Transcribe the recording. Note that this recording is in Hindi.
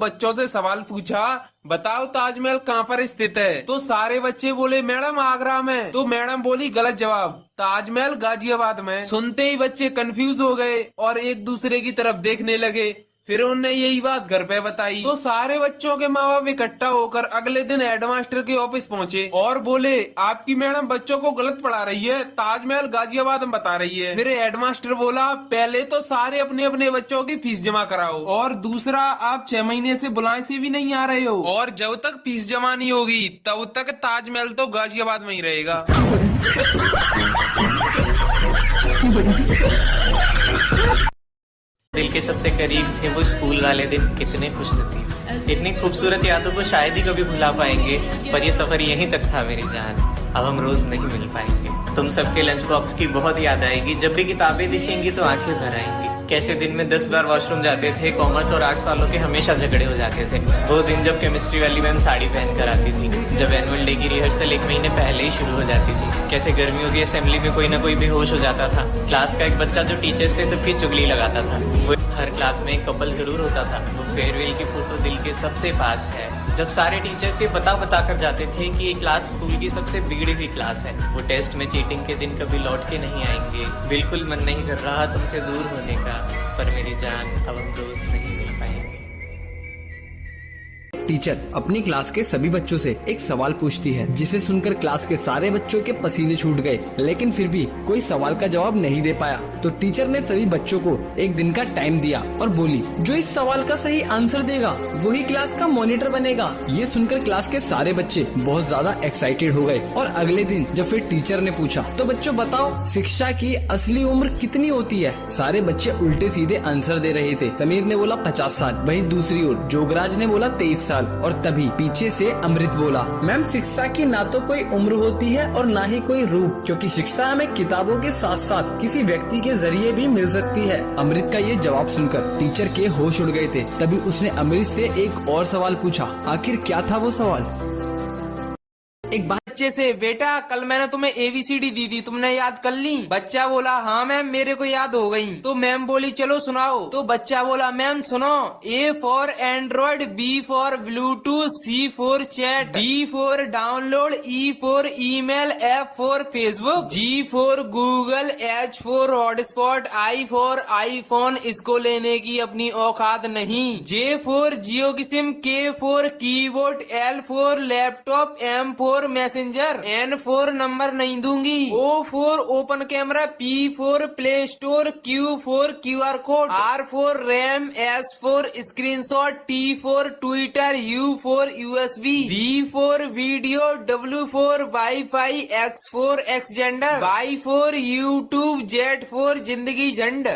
बच्चों से सवाल पूछा, बताओ ताजमहल कहाँ पर स्थित है। तो सारे बच्चे बोले मैडम आगरा में। तो मैडम बोली गलत जवाब, ताजमहल गाजियाबाद में। सुनते ही बच्चे कंफ्यूज हो गए और एक दूसरे की तरफ देखने लगे। फिर उन्होंने यही बात घर पे बताई। तो सारे बच्चों के माँ बाप इकट्ठा होकर अगले दिन हेडमास्टर के ऑफिस पहुंचे और बोले आपकी मैडम बच्चों को गलत पढ़ा रही है, ताजमहल गाजियाबाद में बता रही है। फिर हेडमास्टर बोला पहले तो सारे अपने अपने बच्चों की फीस जमा कराओ, और दूसरा आप 6 महीने से बुलाए से भी नहीं आ रहे हो, और जब तक फीस जमा नहीं होगी तब तक ताजमहल तो गाजियाबाद में ही रहेगा। दिल के सबसे करीब थे वो स्कूल वाले दिन, कितने खुश नसीब। इतनी खूबसूरत यादों को शायद ही कभी भुला पाएंगे, पर ये सफर यहीं तक था मेरी जान, अब हम रोज नहीं मिल पाएंगे। तुम सबके लंच बॉक्स की बहुत याद आएगी, जब भी किताबें दिखेंगी तो आंखें भर आएंगी। कैसे दिन में 10 बार वॉशरूम जाते थे, कॉमर्स और आर्ट्स वालों के हमेशा झगड़े हो जाते थे। वो दिन जब केमिस्ट्री वाली मैम साड़ी पहन कर आती थी, जब एनुअल डे की रिहर्सल 1 महीने पहले ही शुरू हो जाती थी। कैसे गर्मियों की असेंबली में कोई ना कोई बेहोश हो जाता था। क्लास का एक बच्चा जो टीचर्स से सबकी चुगली लगाता था। वो हर क्लास में एक कपल जरूर होता था। वो फेयरवेल की फोटो दिल के सबसे पास है, जब सारे टीचर्स ये बता कर जाते थे कि ये क्लास स्कूल की सबसे बिगड़ी हुई क्लास है। वो टेस्ट में चीटिंग के दिन कभी लौट के नहीं आएंगे। बिल्कुल मन नहीं कर रहा तुमसे दूर होने का, पर मेरी जान अब हम रोज नहीं मिल पाएंगे। टीचर अपनी क्लास के सभी बच्चों से एक सवाल पूछती है, जिसे सुनकर क्लास के सारे बच्चों के पसीने छूट गए, लेकिन फिर भी कोई सवाल का जवाब नहीं दे पाया। तो टीचर ने सभी बच्चों को एक दिन का टाइम दिया और बोली जो इस सवाल का सही आंसर देगा वही क्लास का मॉनिटर बनेगा। ये सुनकर क्लास के सारे बच्चे बहुत ज्यादा एक्साइटेड हो गए। और अगले दिन जब फिर टीचर ने पूछा तो बच्चों बताओ शिक्षा की असली उम्र कितनी होती है। सारे बच्चे उल्टे सीधे आंसर दे रहे थे। समीर ने बोला 50 साल, वहीं दूसरी ओर जोगराज ने बोला 23 साल, और तभी पीछे से अमृत बोला मैम शिक्षा की ना तो कोई उम्र होती है और ना ही कोई रूप, क्योंकि शिक्षा हमें किताबों के साथ साथ किसी व्यक्ति के जरिए भी मिल सकती है। अमृत का ये जवाब सुनकर टीचर के होश उड़ गए थे। तभी उसने अमृत से एक और सवाल पूछा। आखिर क्या था वो सवाल? एक बच्चे से बेटा कल मैंने तुम्हें ABCD दी थी, तुमने याद कर ली? बच्चा बोला हाँ मैम मेरे को याद हो गई। तो मैम बोली चलो सुनाओ। तो बच्चा बोला मैम सुनो, A for Android, B for Bluetooth, C for chat, D for download, E for email, F for Facebook, G for Google, H for hotspot, I for iPhone, इसको लेने की अपनी औकात नहीं, J फॉर जियो की sim, K for keyboard, L for laptop, M for messenger, N for number नहीं दूंगी, O for open camera, P for play store, Q for QR code, R for RAM, S for screenshot, T for Twitter, U for USB, V for video, W for wifi, X for Xender, Y for YouTube, Z for जिंदगी झंड।